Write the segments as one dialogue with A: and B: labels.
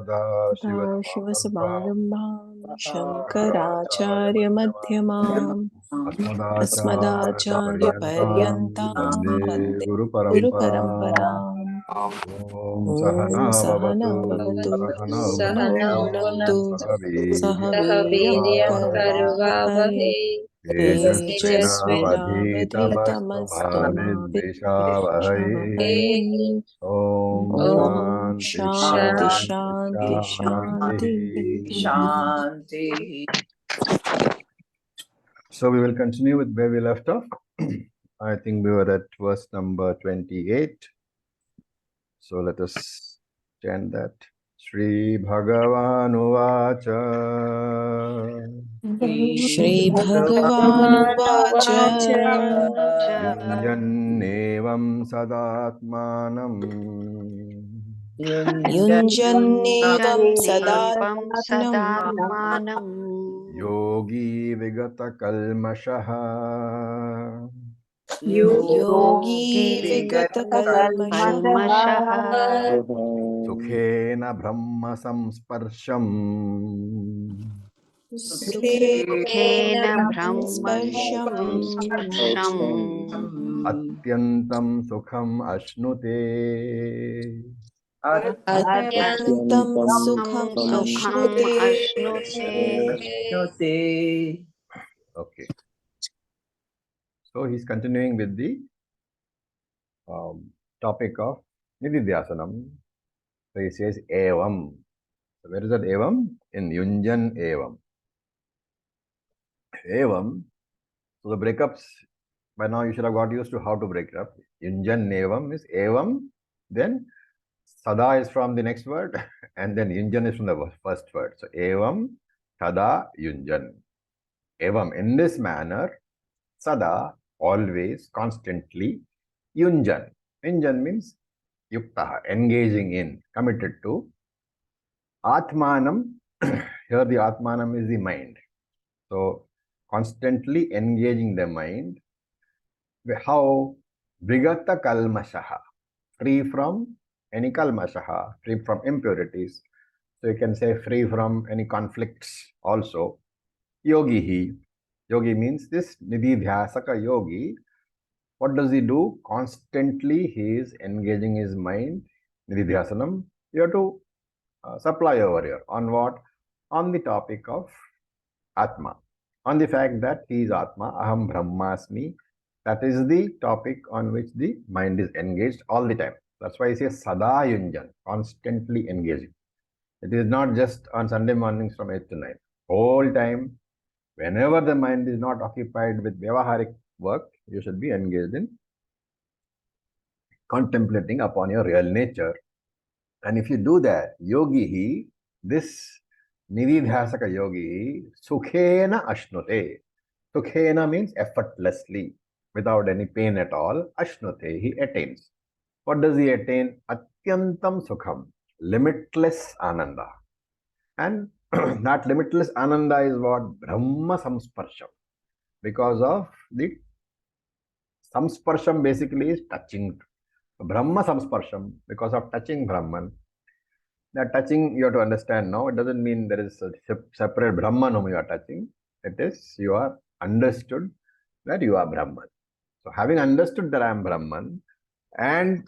A: सदाशिवसमारम्भां शङ्कराचार्यमध्यमाम् अस्मदाचार्यपर्यन्तां वन्दे गुरुपरम्पराम्। ॐ सहना भवतु सहनौ भुनक्तु सह वीर्यं करवावहै तेजस्विनावधीतमस्तु मा विद्विषावहै। ॐ शान्ति शान्ति शान्तिः।
B: So we will continue with where we left off. I think we were at verse number 28. So let us chant that. Shri Bhagavan Uvacha
A: Shri Bhagavan Uvacha
B: Yunjannevam Sadatmanam
A: Yunjannevam Sadatmanam
B: Yogi Vigata Kalmashaha
A: Yogi Vigata Kalmashaha
B: Sukhena Brahma Samsparsham
A: Sukhena Brahmasparsham
B: Atyantam Sukham Ashnute
A: Atyantam Sukham Ashnute.
B: Okay. So he's continuing with the topic of Nididhyasanam. So he says Evam. So where is that Evam? In Yunjan Evam. Evam. So the breakups, by now you should have got used to how to break it up. Yunjan Evam is Evam, then Sada is from the next word, and then Yunjan is from the first word. So Evam, Tada, Yunjan. Evam, in this manner, Sada, always, constantly, Yunjan. Yunjan means Yuktaha, engaging in, committed to. Atmanam, here the Atmanam is the mind. So, constantly engaging the mind. How? Vigata Kalmashaha, free from any Kalmashaha, free from impurities. So, you can say free from any conflicts also. Yogihi. Yogi means this Nididhyasaka yogi. What does he do? Constantly he is engaging his mind. Nididhyasanam. You have to supply over here. On what? On the topic of Atma. On the fact that he is Atma. Aham Brahmasmi. That is the topic on which the mind is engaged all the time. That's why he says Sada Yunjan. Constantly engaging. It is not just on Sunday mornings from 8 to 9. Whole time. Whenever the mind is not occupied with Vyavaharik work, you should be engaged in contemplating upon your real nature. And if you do that, yogi, this Nididhyasaka yogi, sukhena ashnute. Sukhena means effortlessly, without any pain at all. Ashnute, he attains. What does he attain? Atyantam sukham, limitless ananda. And that limitless ananda is what? Brahma samsparsham. Because of the samsparsham basically is touching. Brahma samsparsham, because of touching Brahman. That touching you have to understand now. It doesn't mean there is a separate Brahman whom you are touching. It is you are understood that you are Brahman. So having understood that I am Brahman and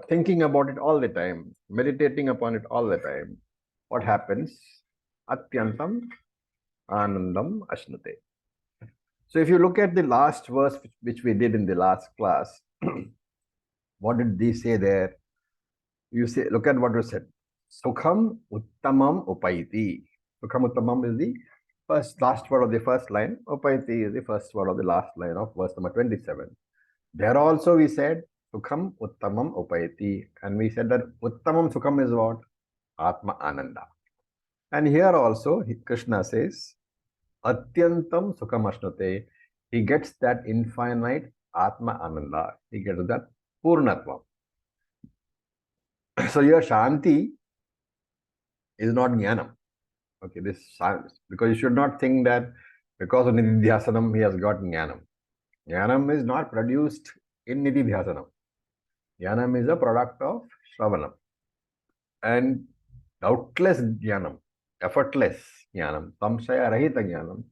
B: thinking about it all the time, meditating upon it all the time, what happens? Atyantam anandam ashnute. So if you look at the last verse which we did in the last class, what did they say there? You say, look at what was said. Sukham uttamam upaiti. Sukham uttamam is the last word of the first line. Upaiti is the first word of the last line of verse number 27. There also we said Sukham uttamam upaiti. And we said that uttamam sukham is what? Atma ananda. And here also Krishna says Atyantam sukham ashnute. He gets that infinite Atma ananda. He gets that Purnatvam. So your Shanti is not Jnanam. Okay, this because you should not think that because of Nididhyasanam he has got Jnanam. Jnanam is not produced in Nididhyasanam. Jnanam is a product of Shravanam. And doubtless jnanam, effortless jnanam, samshaya rahita jnanam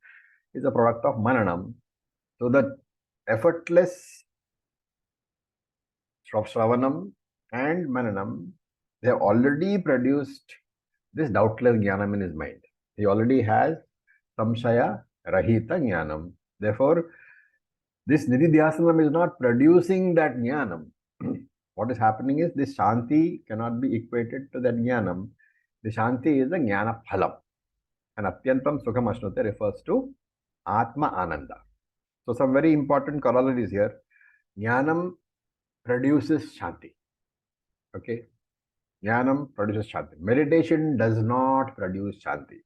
B: is a product of mananam. So the effortless Shravanam and Mananam, they have already produced this doubtless jnanam in his mind. He already has samshaya rahita jnanam. Therefore, this nididhyasanam is not producing that jnanam. What is happening is this shanti cannot be equated to that jnanam. The shanti is the jnana phalam. And atyantam sukham ashnute refers to atma ananda. So some very important corollaries here. Jnanam produces shanti. Okay. Jnanam produces shanti. Meditation does not produce shanti.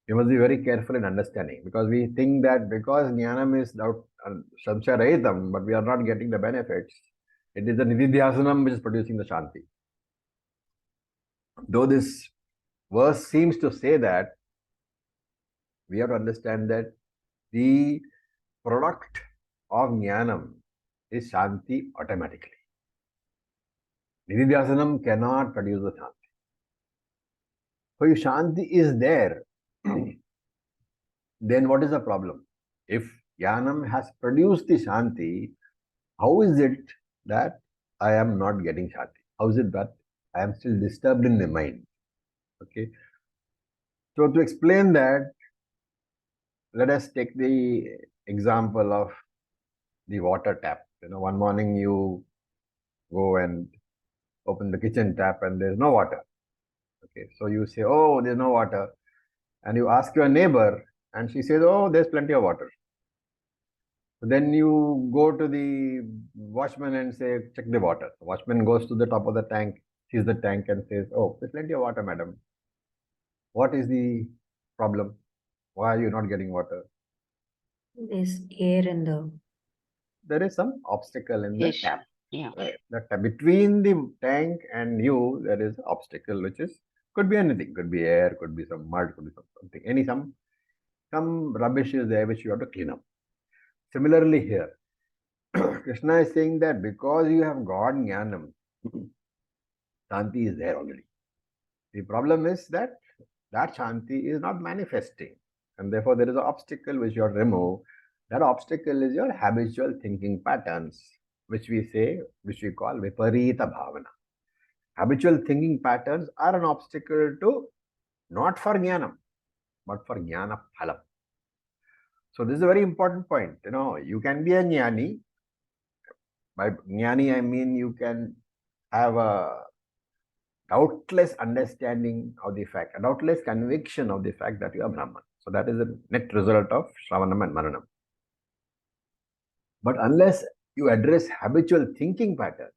B: You must be very careful in understanding, because we think that because jnanam is samshaya rahitam, but we are not getting the benefits. It is the nididhyasanam which is producing the shanti. Though this verse seems to say that, we have to understand that the product of jnanam is shanti automatically. Nididhyasanam cannot produce the shanti. So if shanti is there, then what is the problem? If jnanam has produced the shanti, how is it that I am not getting shanti? How is it that I am still disturbed in the mind? Okay. So to explain that, let us take the example of the water tap. One morning you go and open the kitchen tap and there's no water. Okay. So you say, oh, there's no water. And you ask your neighbor and she says, oh, there's plenty of water. Then you go to the watchman and say, check the water. The watchman goes to the top of the tank, sees the tank and says, oh, there's plenty of water, madam. What is the problem? Why are you not getting water?
C: There's air in the...
B: There is some obstacle in the tap.
C: Yeah.
B: Right? Between the tank and you, there is an obstacle, which could be anything. Could be air, could be some mud, could be something. Some rubbish is there which you have to clean up. Similarly here, Krishna is saying that because you have got jnanam, shanti is there already. The problem is that shanti is not manifesting, and therefore there is an obstacle which you have to remove. That obstacle is your habitual thinking patterns, which we call viparita bhavana. Habitual thinking patterns are an obstacle to not for jnanam, but for jnana phalam. So this is a very important point. You can be a jnani. By jnani, I mean you can have a doubtless understanding of the fact, a doubtless conviction of the fact that you are Brahman. So that is the net result of Shravanam and Mananam. But unless you address habitual thinking patterns,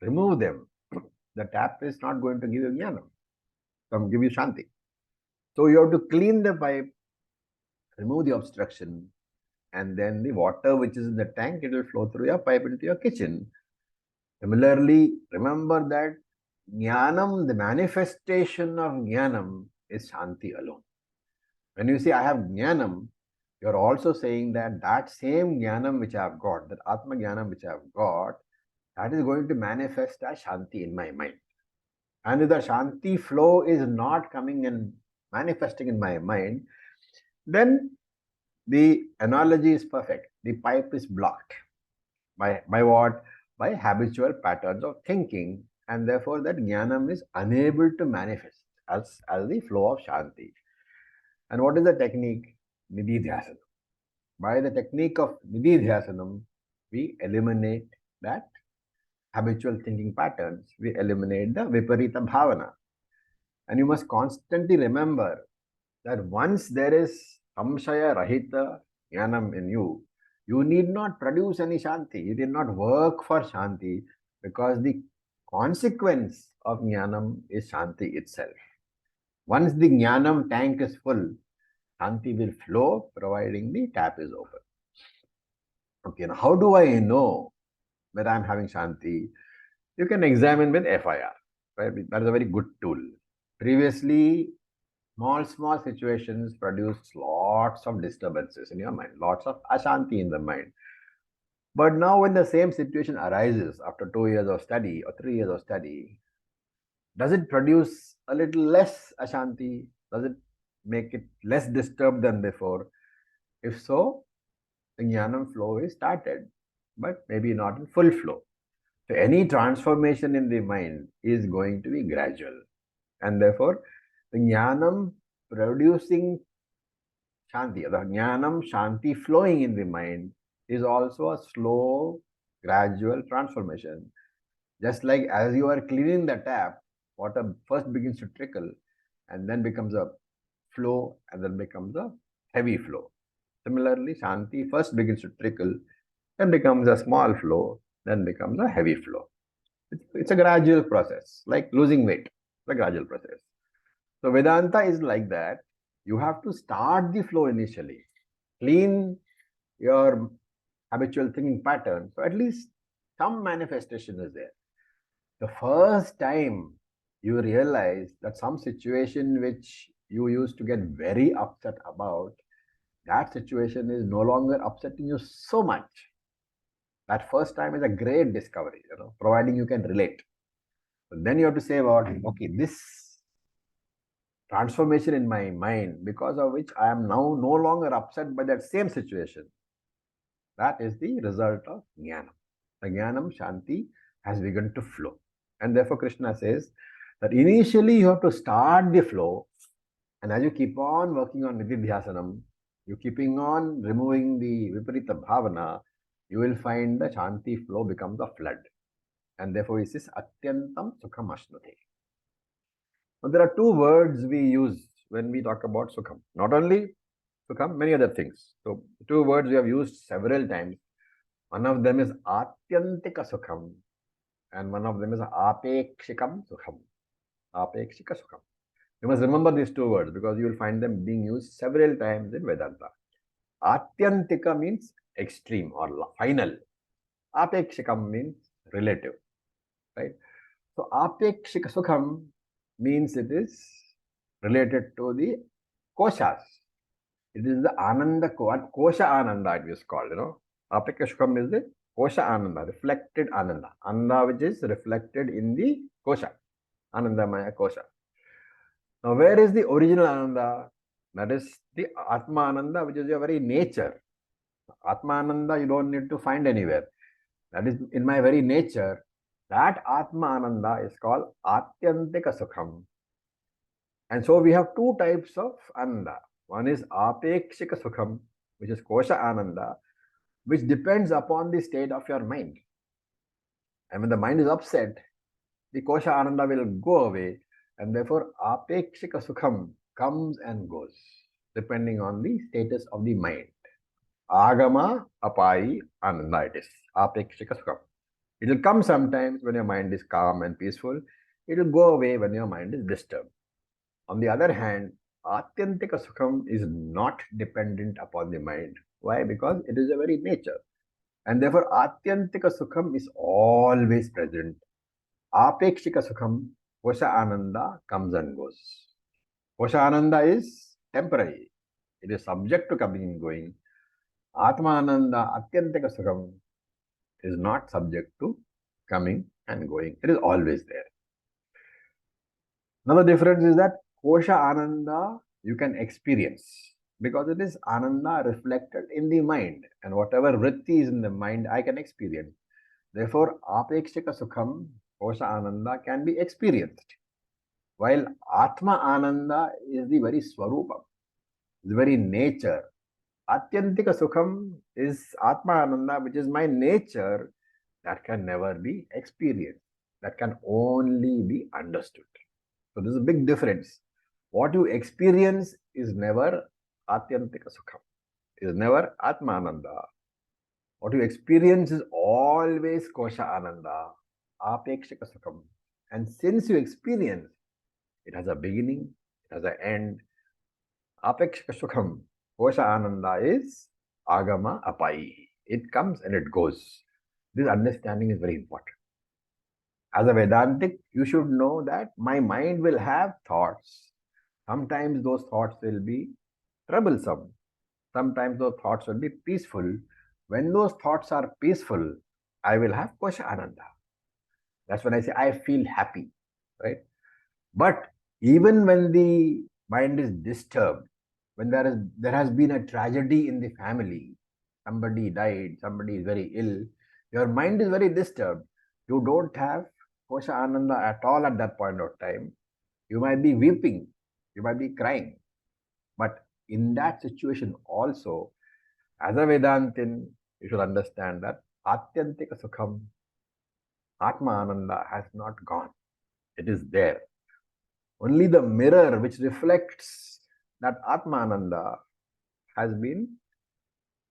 B: remove them, the tap is not going to give you jnanam, give you shanti. So you have to clean the pipe, remove the obstruction, and then the water which is in the tank, it will flow through your pipe into your kitchen. Similarly, remember that jnanam, the manifestation of jnanam, is shanti alone. When you say I have jnanam, you're also saying that that same jnanam which I have got, that atma jnanam which I have got, that is going to manifest as shanti in my mind. And if the shanti flow is not coming and manifesting in my mind, then the analogy is perfect. The pipe is blocked. By what? By habitual patterns of thinking, and therefore that jnanam is unable to manifest as the flow of shanti. And what is the technique? Nididhyasanam. By the technique of nididhyasanam, we eliminate that habitual thinking patterns. We eliminate the viparita bhavana. And you must constantly remember that once there is samshaya rahita jnanam in you, you need not produce any shanti. You did not work for shanti, because the consequence of jnanam is shanti itself. Once the jnanam tank is full, shanti will flow, providing the tap is open. Okay, now how do I know that I'm having shanti? You can examine with FIR. Right? That is a very good tool. Previously, small situations produced lots of disturbances in your mind, lots of ashanti in the mind. But now when the same situation arises after 2 years of study or 3 years of study, Does it produce a little less Ashanti? Does it make it less disturbed than before? If so, the Jnanam flow is started, but maybe not in full flow. So any transformation in the mind is going to be gradual. And therefore, the Jnanam producing Shanti, the Jnanam Shanti flowing in the mind is also a slow, gradual transformation. Just like as you are cleaning the tap, water first begins to trickle and then becomes a flow and then becomes a heavy flow. Similarly, Shanti first begins to trickle, then becomes a small flow, then becomes a heavy flow. It's a gradual process, like losing weight. It's a gradual process. So Vedanta is like that. You have to start the flow initially, clean your habitual thinking pattern. So at least some manifestation is there. The first time you realize that some situation which you used to get very upset about, that situation is no longer upsetting you so much. That first time is a great discovery, providing you can relate. But then you have to say about, okay, this transformation in my mind, because of which I am now no longer upset by that same situation. That is the result of Jnanam. The Jnanam Shanti has begun to flow. And therefore, Krishna says that initially you have to start the flow, and as you keep on working on Nididhyasanam, you keeping on removing the Viparita Bhavana, you will find the Shanti flow becomes a flood. And therefore, it says Atyantam Sukham Ashnute. Now, there are two words we use when we talk about Sukham. Not only Sukham, many other things. So, two words we have used several times. One of them is Atyantika Sukham, and one of them is Apekshikam Sukham. Apekshika Sukham. You must remember these two words because you will find them being used several times in Vedanta. Atyantika means extreme or final. Apekshikam means relative. Right? So Apekshika Sukham means it is related to the koshas. It is the Ananda, Kosha Ananda it is called, Apekshika Sukham is the Kosha Ananda, reflected Ananda. Ananda which is reflected in the Kosha. Anandamaya Kosha. Now, where is the original Ananda? That is the Atma Ananda, which is your very nature. Atma Ananda, you don't need to find anywhere. That is in my very nature. That Atma Ananda is called Atyantika Sukham. And so we have two types of Ananda. One is Apekshika Sukham, which is Kosha Ananda, which depends upon the state of your mind. And when the mind is upset, the Kosha Ananda will go away. And therefore, Apekshika Sukham comes and goes, depending on the status of the mind. Agama Apai Ananda it is. Apekshika Sukham. It will come sometimes when your mind is calm and peaceful. It will go away when your mind is disturbed. On the other hand, Atyantika Sukham is not dependent upon the mind. Why? Because it is a very nature. And therefore, Atyantika Sukham is always present. Apekshika Sukham, Kosha Ananda comes and goes. Kosha Ananda is temporary. It is subject to coming and going. Atma Ananda, Atyantika Sukham is not subject to coming and going. It is always there. Another difference is that Kosha Ananda you can experience because it is Ananda reflected in the mind, and whatever vritti is in the mind I can experience. Therefore, Apekshika Sukham, Kosha Ananda can be experienced. While Atma Ananda is the very Swarupam, the very nature. Atyantika Sukham is Atma Ananda, which is my nature, that can never be experienced. That can only be understood. So there's a big difference. What you experience is never Atyantika Sukham. It is never Atma Ananda. What you experience is always Kosha Ananda, Apekshika Sukham. And since you experience, it has a beginning, it has an end. Apekshika Sukham, Kosha Ananda is Agama Apai. It comes and it goes. This understanding is very important. As a Vedantic, you should know that my mind will have thoughts. Sometimes those thoughts will be troublesome. Sometimes those thoughts will be peaceful. When those thoughts are peaceful, I will have Kosha Ananda. That's when I say I feel happy, right? But even when the mind is disturbed, when there has been a tragedy in the family, somebody died, somebody is very ill, your mind is very disturbed. You don't have kosha ananda at all at that point of time. You might be weeping, you might be crying. But in that situation also, as a Vedantin, you should understand that Atyantika Sukham, Atma Ananda has not gone. It is there. Only the mirror which reflects that Atma Ananda has been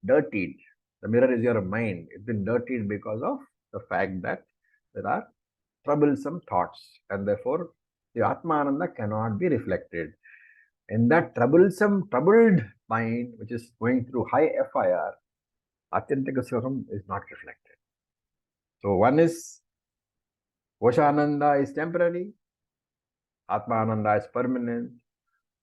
B: dirtied. The mirror is your mind. It's been dirtied because of the fact that there are troublesome thoughts, and therefore the Atma Ananda cannot be reflected. In that troubled mind, which is going through high FIR, Atyantika Sukham is not reflected. So one is Kosha Ananda is temporary, Atma Ananda is permanent.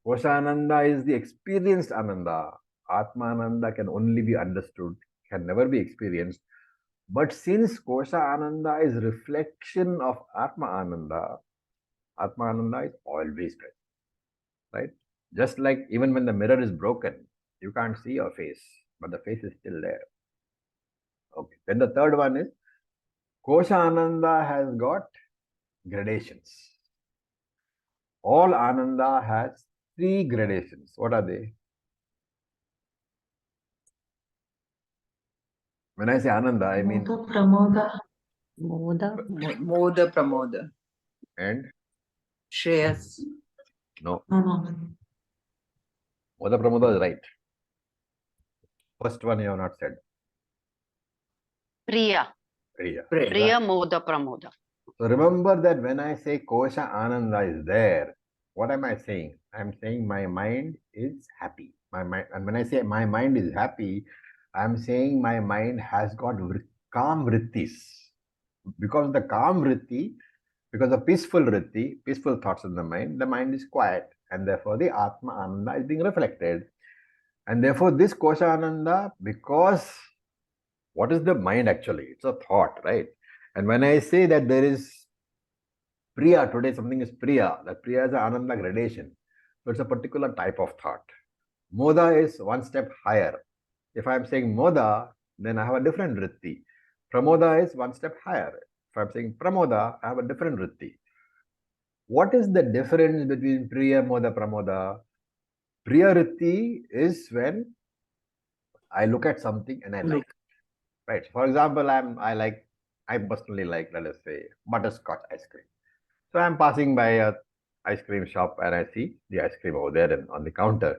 B: Kosha Ananda is the experienced Ananda. Atma Ananda can only be understood, can never be experienced. But since Kosha Ananda is reflection of Atma Ananda is always present, right? Just like even when the mirror is broken, you can't see your face, but the face is still there. Okay. Then the third one is Kosha Ananda has got gradations. All Ananda has 3 gradations. What are they? When I say Ananda, I mean
C: Moda, Pramoda. Moda.
A: Moda Pramoda.
B: and
A: Shreyas.
B: no.
C: No.
B: Moda Pramoda is right. First one you have not said.
D: Priya.
B: Priya.
D: Priya Moda Pramoda.
B: So remember that when I say Kosha Ananda is there, what am I saying? I'm saying my mind is happy. My mind, and when I say my mind is happy, I'm saying my mind has got calm vrittis. Because the calm vritti, because the peaceful vritti, peaceful thoughts in the mind is quiet, and therefore the Atma Ananda is being reflected. And therefore this Kosha Ananda, because what is the mind actually? It's a thought, right? And when I say that there is Priya, today something is Priya, that Priya is an Ananda gradation. So it's a particular type of thought. Moda is one step higher. If I'm saying Moda, then I have a different vritti. Pramoda is one step higher. If I'm saying Pramoda, I have a different vritti. What is the difference between Priya, Moda, Pramoda? Priya vritti is when I look at something and I like it. Right. For example, I personally like, let us say, butterscotch ice cream. So I'm passing by a ice cream shop and I see the ice cream over there and on the counter,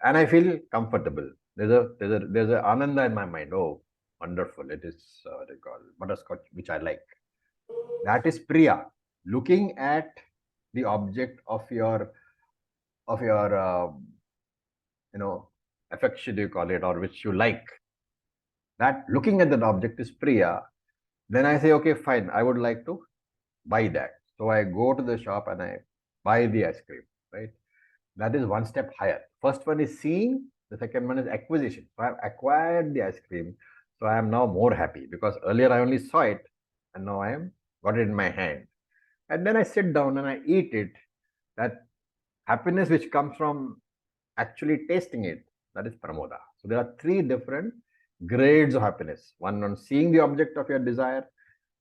B: and I feel comfortable. There's a ananda in my mind. Oh, wonderful! It is what they call butterscotch, which I like. That is priya. Looking at the object of your affection, you call it, or which you like. That looking at that object is priya. Then I say, okay, fine. I would like to buy that. So I go to the shop and I buy the ice cream, right? That is one step higher. First one is seeing, the second one is acquisition. So I've acquired the ice cream. So I am now more happy because earlier I only saw it and now I am got it in my hand. And then I sit down and I eat it. That happiness which comes from actually tasting it, that is pramoda. So there are 3 different grades of happiness. One on seeing the object of your desire,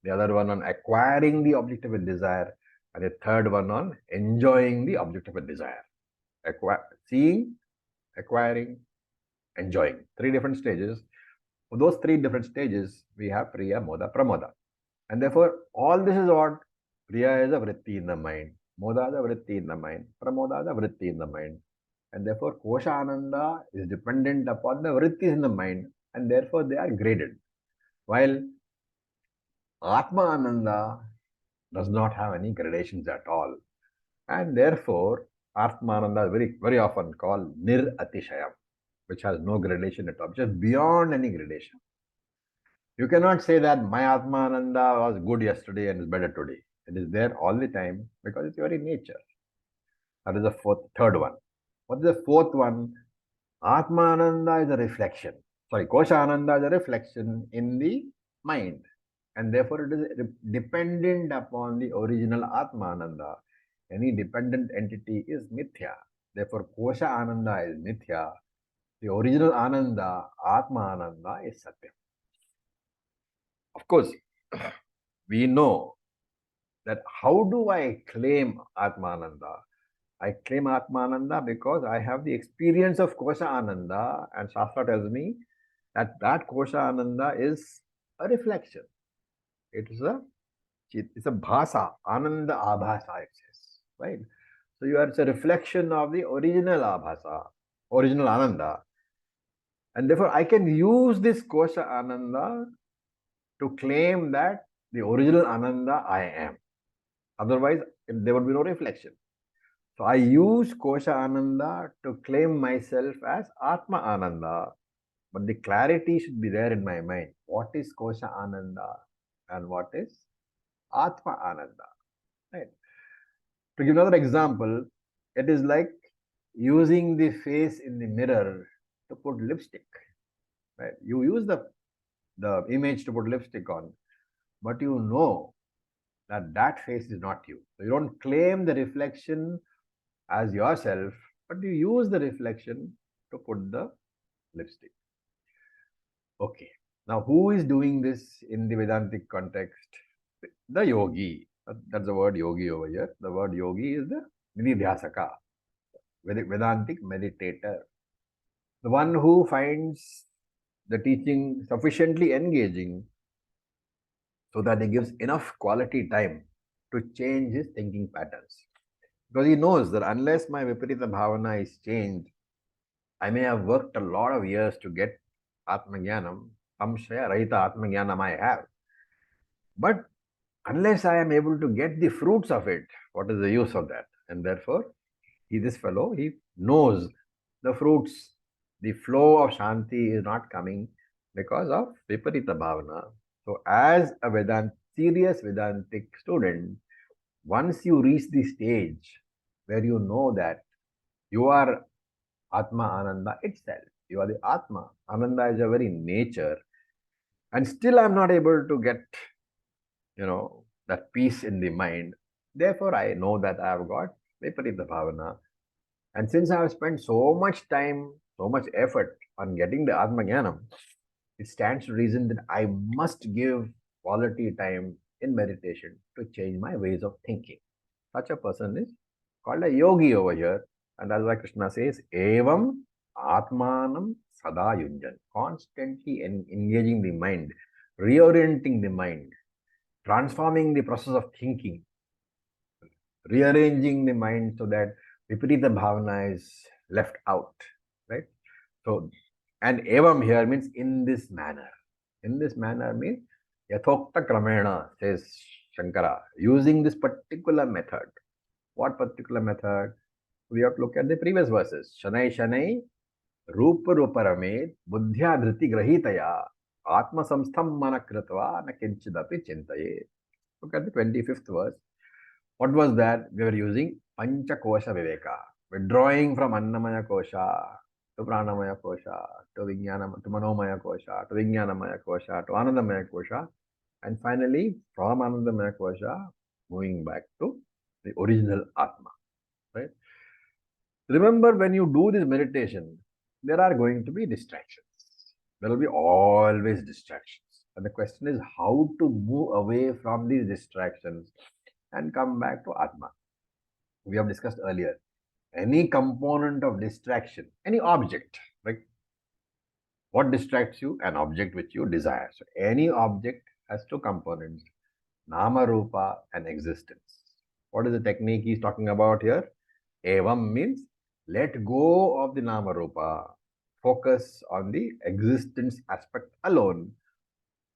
B: the other one on acquiring the object of a desire, and the third one on enjoying the object of a desire. Seeing, acquiring, enjoying. 3 different stages. For those 3 different stages, we have Priya, Moda, Pramoda. And therefore, all this is what Priya is a vritti in the mind, Moda is a vritti in the mind, Pramoda is a vritti in the mind. And therefore, Kosha Ananda is dependent upon the vrittis in the mind, and therefore they are graded. While Atma Ananda does not have any gradations at all. And therefore, Atmananda is very often called Nir-Atishayam, which has no gradation at all, just beyond any gradation. You cannot say that my Atmananda was good yesterday and is better today. It is there all the time because it's very nature. That is the third one. What is the fourth one? Atmananda is a reflection. Sorry, Kosha Ananda is a reflection in the mind. And therefore, it is dependent upon the original Atmananda. Any dependent entity is mithya. Therefore, kosha ananda is mithya. The original ananda, atma ananda, is satya. Of course, we know that how do I claim Atmananda? I claim Atmananda because I have the experience of Kosha Ananda, and Shastra tells me that that Kosha Ananda is a reflection. It's a bhasa, Ananda Abhasa, it says, right? So it's a reflection of the original Abhasa, original Ananda. And therefore, I can use this Kosha Ananda to claim that the original Ananda I am. Otherwise, there would be no reflection. So I use Kosha Ananda to claim myself as Atma Ananda. But the clarity should be there in my mind. What is Kosha Ananda and what is Atma Ananda? Right? To give another example, it is like using the face in the mirror to put lipstick. Right? You use the image to put lipstick on, but you know that face is not you. So you don't claim the reflection as yourself, but you use the reflection to put the lipstick. Okay. Now, who is doing this in the Vedantic context? The yogi. That's the word yogi over here. The word yogi is the Nididhyasaka, Vedantic meditator. The one who finds the teaching sufficiently engaging so that he gives enough quality time to change his thinking patterns. Because he knows that unless my Viparita Bhavana is changed, I may have worked a lot of years to get Atmajnanam, Samshaya Rahita Atmajnanam I have. But unless I am able to get the fruits of it, what is the use of that? And therefore, this fellow, he knows the fruits, the flow of Shanti is not coming because of Viparita Bhavana. So, as a serious Vedantic student, once you reach the stage where you know that you are Atma Ananda itself, you are the Atma. Ananda is a very nature. And still I'm not able to get, that peace in the mind. Therefore, I know that I have got Viparita Bhavana. And since I have spent so much time, so much effort on getting the Atma Jnanam, it stands to reason that I must give quality time in meditation to change my ways of thinking. Such a person is called a yogi over here. And that's why Krishna says, Evam Atmanam Sada Yunjan. Constantly engaging the mind, reorienting the mind, transforming the process of thinking, rearranging the mind so that Viparita Bhavana is left out. Right? So, and Evam here means in this manner. In this manner means Yathokta Kramena, says Shankara, using this particular method. What particular method? We have to look at the previous verses. Shanai Shanai Rupa Ruparamed Buddhya Dhriti Grahitaya Atma Samstham Manakritva Na Kinchidapi Chintaye. Look at the 25th verse. What was that? We were using Pancha Kosha Viveka, withdrawing from Annamaya Kosha to Pranamaya Kosha to Vijnana, to Manomaya Kosha to Vijnanamaya Kosha to Anandamaya Kosha, and finally from Anandamaya Kosha moving back to the original Atma. Right? Remember, when you do this meditation, there are going to be distractions. There will be always distractions. And the question is how to move away from these distractions and come back to Atma. We have discussed earlier. Any component of distraction, any object, right? What distracts you? An object which you desire. So any object has two components, Nama Rupa and existence. What is the technique he's talking about here? Evam means let go of the Nama Rupa. Focus on the existence aspect alone.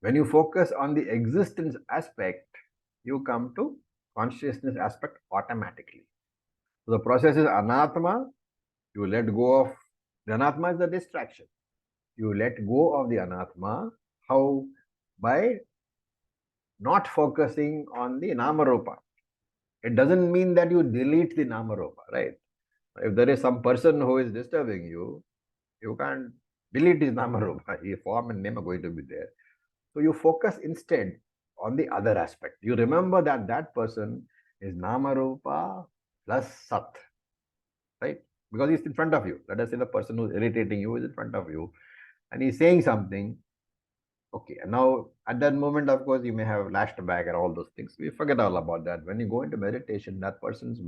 B: When you focus on the existence aspect, you come to consciousness aspect automatically. So the process is anatma. You let go of the anatma is the distraction. You let go of the anatma. How? By not focusing on the namarupa. It doesn't mean that you delete the namarupa, right? If there is some person who is disturbing you, you can't delete his namarupa. His form and name are going to be there. So you focus instead on the other aspect. You remember that that person is namarupa plus Sat, right? Because he's in front of you. Let us say the person who's irritating you is in front of you and he's saying something. Okay, and now at that moment, of course, you may have lashed back and all those things. We forget all about that. When you go into meditation, that person's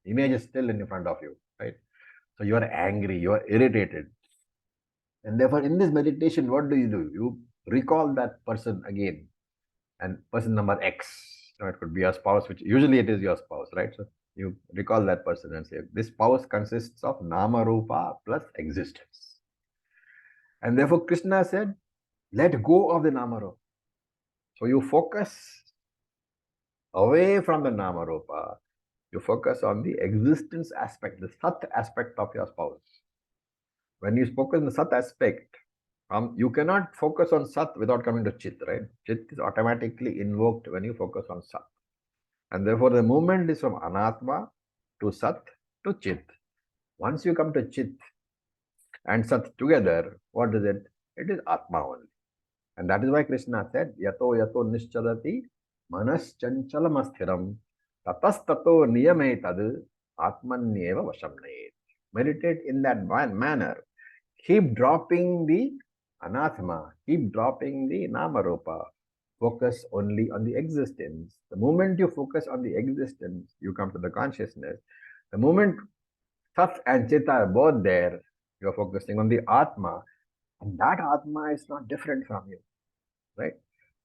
B: image is still in front of you, right? So you are angry, you are irritated. And therefore, in this meditation, what do? You recall that person again, and person number X. It could be your spouse, which usually it is your spouse, right? So you recall that person and say, this spouse consists of Nama Rupa plus existence. And therefore, Krishna said, let go of the Nama Rupa. So you focus away from the Nama Rupa. You focus on the existence aspect, the Sat aspect of your spouse. When you focus on the Sat aspect, you cannot focus on Sat without coming to Chit, right? Chit is automatically invoked when you focus on Sat. And therefore, the movement is from Anatma to Sat to Chit. Once you come to Chit and Sat together, what is it? It is Atma only. And that is why Krishna said, Yato yato nischalati manas chanchalamasthiram tatas tato niyametad atmanyeva vashamnayet. Meditate in that manner. Keep dropping the anathma, keep dropping the namarupa. Focus only on the existence. The moment you focus on the existence, you come to the consciousness. The moment Sat and Chit are both there, you are focusing on the Atma, and that Atma is not different from you, right?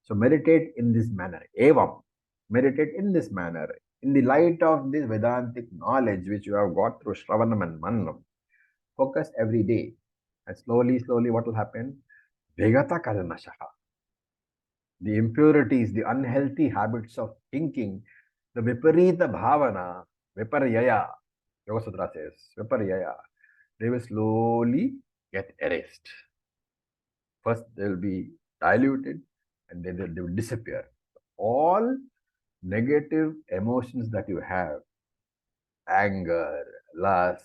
B: So meditate in this manner. Evam, meditate in this manner. In the light of this Vedantic knowledge which you have got through Shravanam and Manam, focus every day. And slowly, slowly, what will happen? Vegata Kalmashaha. The impurities, the unhealthy habits of thinking, the Viparita Bhavana, Viparyaya, Yoga Sutra says, Viparyaya, they will slowly get erased. First, they will be diluted and then they will disappear. All negative emotions that you have, anger, lust,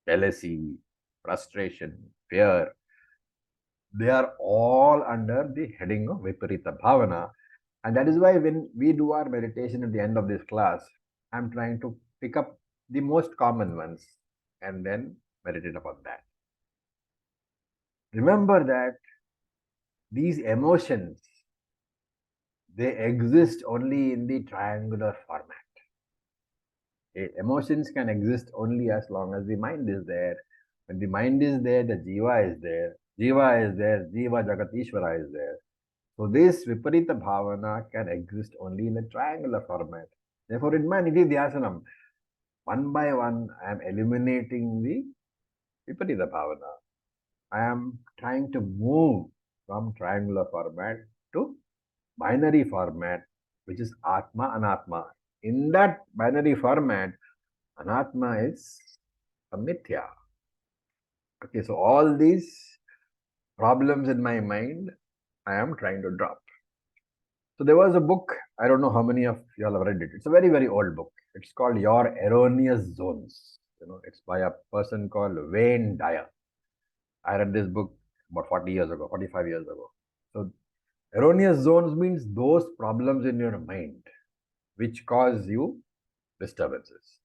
B: jealousy, frustration, fear, they are all under the heading of Viparita Bhavana. And that is why when we do our meditation at the end of this class, I'm trying to pick up the most common ones and then meditate upon that. Remember that these emotions, they exist only in the triangular format. Emotions can exist only as long as the mind is there. When the mind is there, the jiva is there. Jiva is there, jiva jagat ishvara is there. So this viparita bhavana can exist only in a triangular format. Therefore, in my nidhi dhyasanam, one by one, I am eliminating the viparita bhavana. I am trying to move from triangular format to binary format, which is Atma Anatma. In that binary format, Anatma is a mithya. Okay, so all these problems in my mind, I am trying to drop. So there was a book, I don't know how many of you all have read it. It's a very, very old book. It's called Your Erroneous Zones. It's by a person called Wayne Dyer. I read this book about 40 years ago, 45 years ago. So erroneous zones means those problems in your mind which cause you disturbances.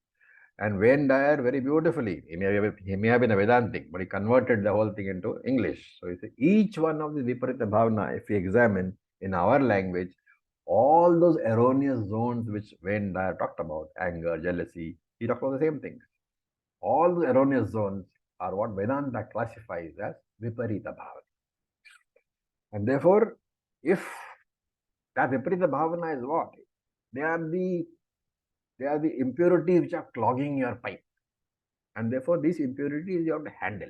B: And Wayne Dyer, very beautifully, he may have been a Vedantic, but he converted the whole thing into English. So he said, each one of the Viparita Bhavana, if we examine in our language, all those erroneous zones which Wayne Dyer talked about, anger, jealousy, he talked about the same things. All the erroneous zones are what Vedanta classifies as Viparita Bhavana. And therefore, if that Viparita Bhavana is what? They are the impurities which are clogging your pipe. And therefore, these impurities you have to handle.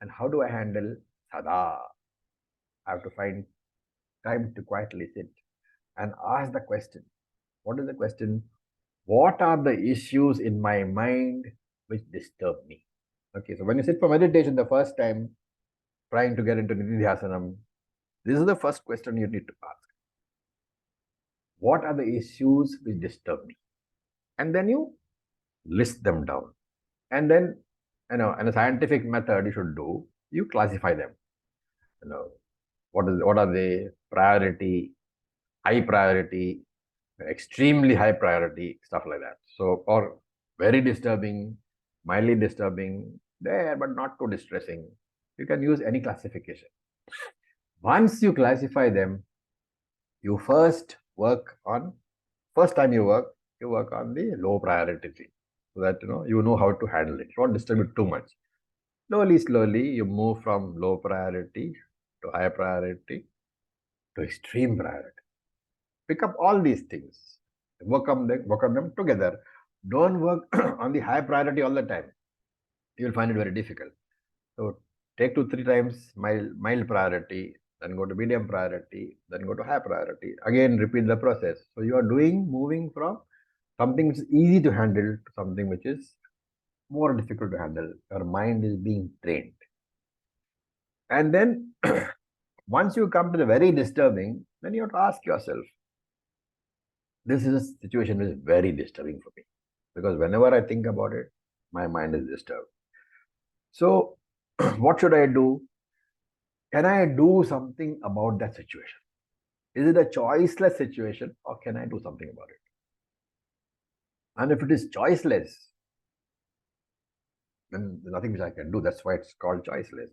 B: And how do I handle? Sada. I have to find time to quietly sit and ask the question. What is the question? What are the issues in my mind which disturb me? Okay, so when you sit for meditation the first time, trying to get into Nididhyasanam, this is the first question you need to ask. What are the issues which disturb me? And then you list them down. And then, in a scientific method you should do, you classify them. What are they? Priority, high priority, extremely high priority, stuff like that. So, or very disturbing, mildly disturbing, there but not too distressing. You can use any classification. Once you classify them, you first time you work on the low priority thing, so that you know how to handle it. Don't disturb it too much. Slowly, you move from low priority to high priority to extreme priority. Pick up all these things, work on them together. Don't work on the high priority all the time. You'll find it very difficult. So take 2-3 times mild priority, then go to medium priority, then go to high priority. Again, repeat the process. So you are moving from something which is easy to handle to something which is more difficult to handle. Your mind is being trained. And then once you come to the very disturbing, then you have to ask yourself, this is a situation which is very disturbing for me. Because whenever I think about it, my mind is disturbed. So what should I do? Can I do something about that situation? Is it a choiceless situation, or can I do something about it? And if it is choiceless, then there's nothing which I can do. That's why it's called choiceless.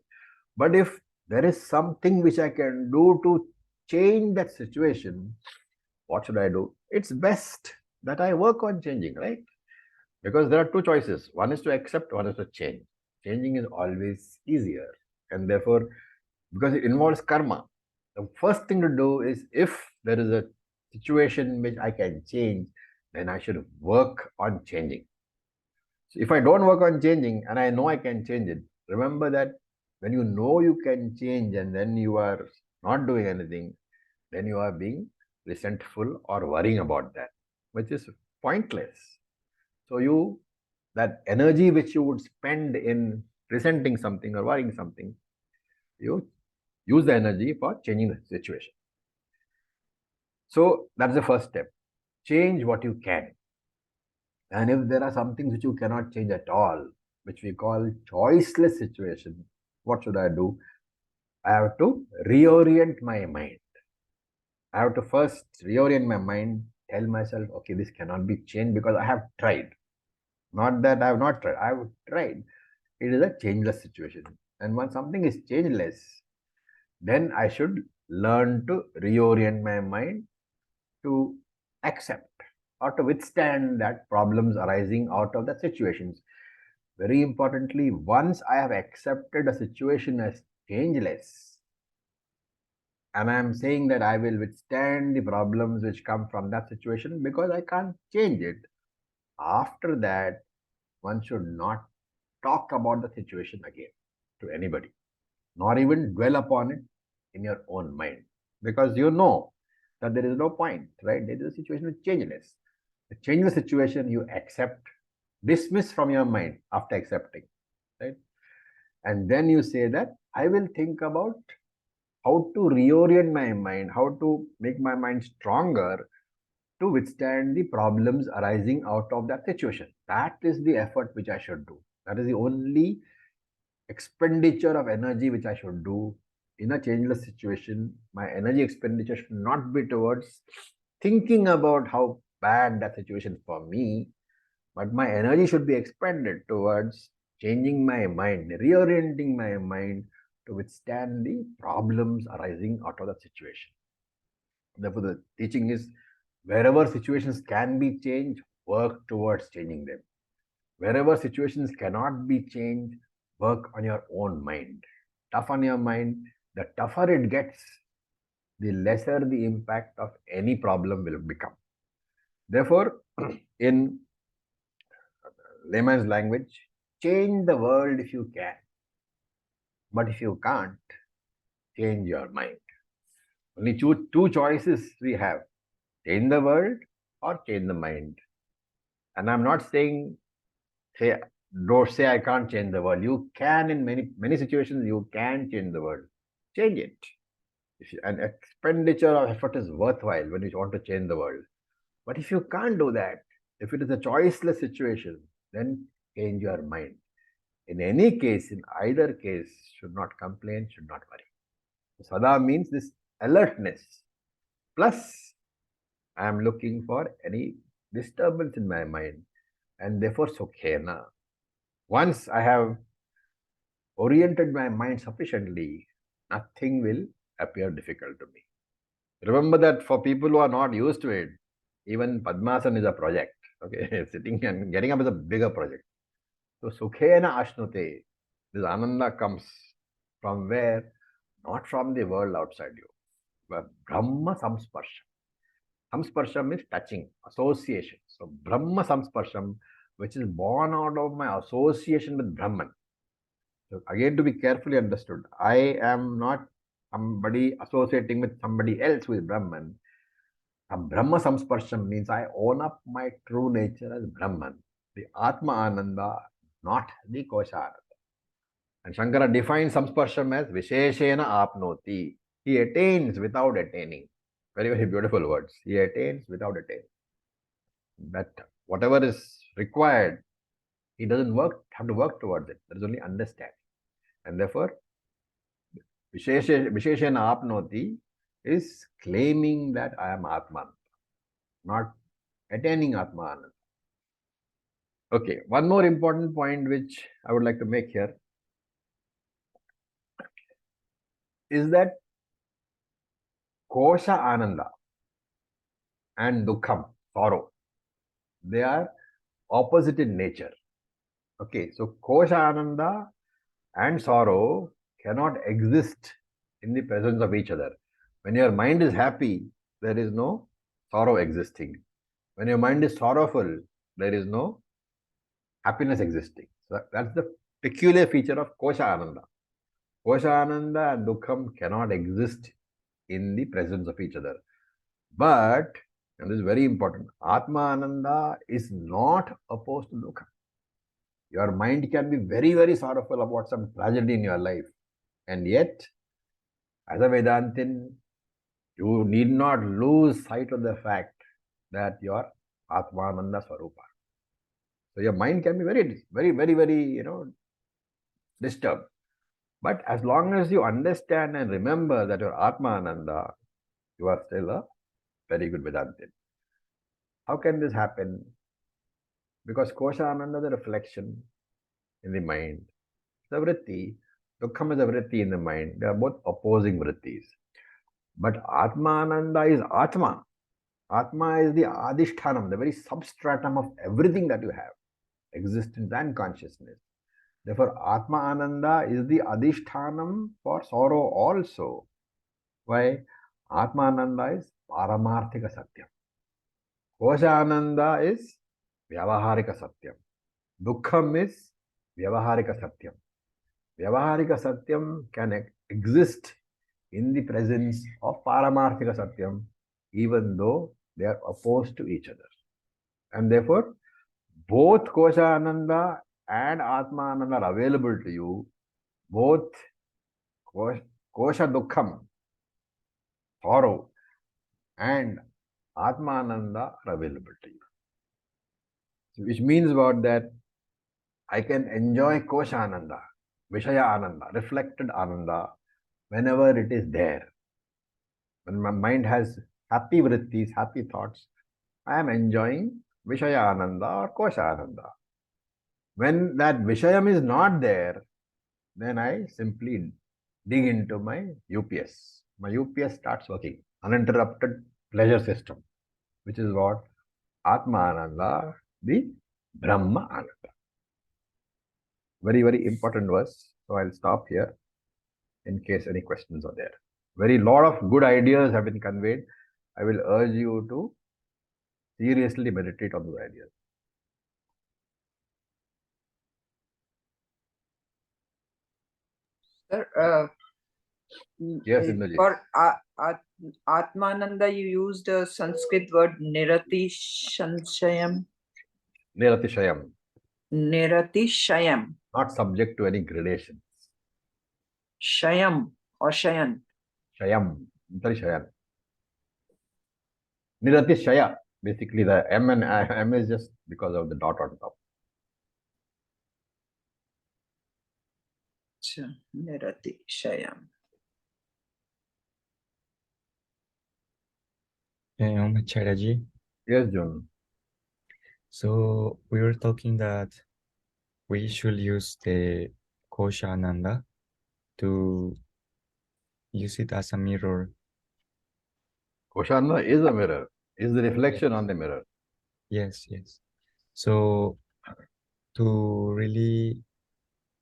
B: But if there is something which I can do to change that situation, what should I do? It's best that I work on changing, right? Because there are two choices. One is to accept, one is to change. Changing is always easier. And therefore, because it involves karma, the first thing to do is, if there is a situation which I can change, then I should work on changing. So if I don't work on changing and I know I can change it, remember that when you know you can change and then you are not doing anything, then you are being resentful or worrying about that, which is pointless. So that energy which you would spend in resenting something or worrying something, you use the energy for changing the situation. So that's the first step. Change what you can. And if there are some things which you cannot change at all, which we call choiceless situation, what should I do? I have to reorient my mind. I have to first reorient my mind, tell myself, okay, this cannot be changed because I have tried. Not that I have not tried, I have tried. It is a changeless situation. And when something is changeless, then I should learn to reorient my mind to accept or to withstand that problems arising out of the situations. Very importantly, once I have accepted a situation as changeless, and I am saying that I will withstand the problems which come from that situation because I can't change it, after that, one should not talk about the situation again to anybody, nor even dwell upon it in your own mind, because you know that there is no point, right? There is a situation with changeless. The changeless situation you accept, dismiss from your mind after accepting, right? And then you say that I will think about how to reorient my mind, how to make my mind stronger to withstand the problems arising out of that situation. That is the effort which I should do. That is the only expenditure of energy which I should do in a changeless situation. My energy expenditure should not be towards thinking about how bad that situation is for me, but my energy should be expended towards changing my mind, reorienting my mind to withstand the problems arising out of that situation. Therefore, the teaching is, wherever situations can be changed, work towards changing them. Wherever situations cannot be changed, work on your own mind. Toughen your mind. The tougher it gets, the lesser the impact of any problem will become. Therefore, in layman's language, change the world if you can. But if you can't, change your mind. Only two choices we have: change the world or change the mind. And I'm not saying, don't say I can't change the world. You can, in many situations, you can change the world. Change it. An expenditure of effort is worthwhile when you want to change the world. But if you can't do that, if it is a choiceless situation, then change your mind. In any case, in either case, should not complain, should not worry. Sada means this alertness. Plus, I am looking for any disturbance in my mind. and therefore Sukhena. Once I have oriented my mind sufficiently, nothing will appear difficult to me. Remember that for people who are not used to it, even Padmasana is a project. Okay, sitting and getting up is a bigger project. So Sukhena Ashnute, this Ananda comes from where? Not from the world outside you, but Brahma Samsparsha. Samsparsham means touching, association. So Brahma Samsparsham, which is born out of my association with Brahman. So again, to be carefully understood, I am not somebody associating with somebody else who is Brahman. A Brahma Samsparsham means I own up my true nature as Brahman, the Atma Ananda, not the Kosha Ananda. And Shankara defines Samsparsham as Visheshena Apnoti. He attains without attaining. Very, very beautiful words. He attains without attaining. That whatever is required, he doesn't have to work towards it. There is only understanding. And therefore, Visheshena Apnoti is claiming that I am Atman, not attaining Atman. Okay, one more important point which I would like to make here is that Kosha Ananda and Dukkham, sorrow, they are opposite in nature. Okay, so Kosha Ananda and sorrow cannot exist in the presence of each other. When your mind is happy, there is no sorrow existing. When your mind is sorrowful, there is no happiness existing. So that's the peculiar feature of Kosha Ananda. Kosha Ananda and Dukkham cannot exist in the presence of each other. But, and this is very important, Atma Ananda is not opposed to Dukkha. Your mind can be very, very sorrowful about some tragedy in your life. And yet, as a Vedantin, you need not lose sight of the fact that you are Atmananda Swarupa. So your mind can be very, disturbed. But as long as you understand and remember that you're Atmananda, you are still a very good Vedantin. How can this happen? Because Kosha Ananda is a reflection in the mind. The vritti, Dukkham is a vritti in the mind. They are both opposing vrittis. But Atma Ananda is Atma. Atma is the Adhishthanam, the very substratum of everything that you have, existence and consciousness. Therefore, Atma Ananda is the Adhishthanam for sorrow also. Why? Atma Ananda is Paramarthika Satyam. Kosha Ananda is Vyavaharika Satyam. Dukkham is Vyavaharika Satyam. Vyavaharika Satyam can exist in the presence of Paramarthika Satyam, even though they are opposed to each other. And therefore, both Kosha Ananda and Atma Ananda are available to you. Both Kosha Dukkham, sorrow, and Atma Ananda are available to you. So which means what? That I can enjoy Kosha Ananda, Vishaya Ananda, reflected Ananda, whenever it is there. When my mind has happy vrittis, happy thoughts, I am enjoying Vishaya Ananda or Kosha Ananda. When that Vishayam is not there, then I simply dig into my UPS. My UPS starts working, uninterrupted pleasure system, which is what? Atma Ananda, the Brahma Ananda. Very, very important verse. So I'll stop here in case any questions are there. Very lot of good ideas have been conveyed. I will urge you to seriously meditate on those ideas.
A: Sir,
B: Yes, Indrajit.
A: for Atmananda, you used a Sanskrit word Nirati
B: Niratishayam,
A: Shayam.
B: not subject to any gradations.
A: Shayam or Shayan.
B: Shayam, Niratishayam. Niratishaya, basically the M and M is just because of the dot on top.
A: Nirati Shayam.
E: Acharya ji.
B: Yes, Jun.
E: So we were talking that we should use the Kosha Ananda to use it as a mirror.
B: Koshananda is a mirror, is the reflection on the mirror.
E: Yes, yes. So to really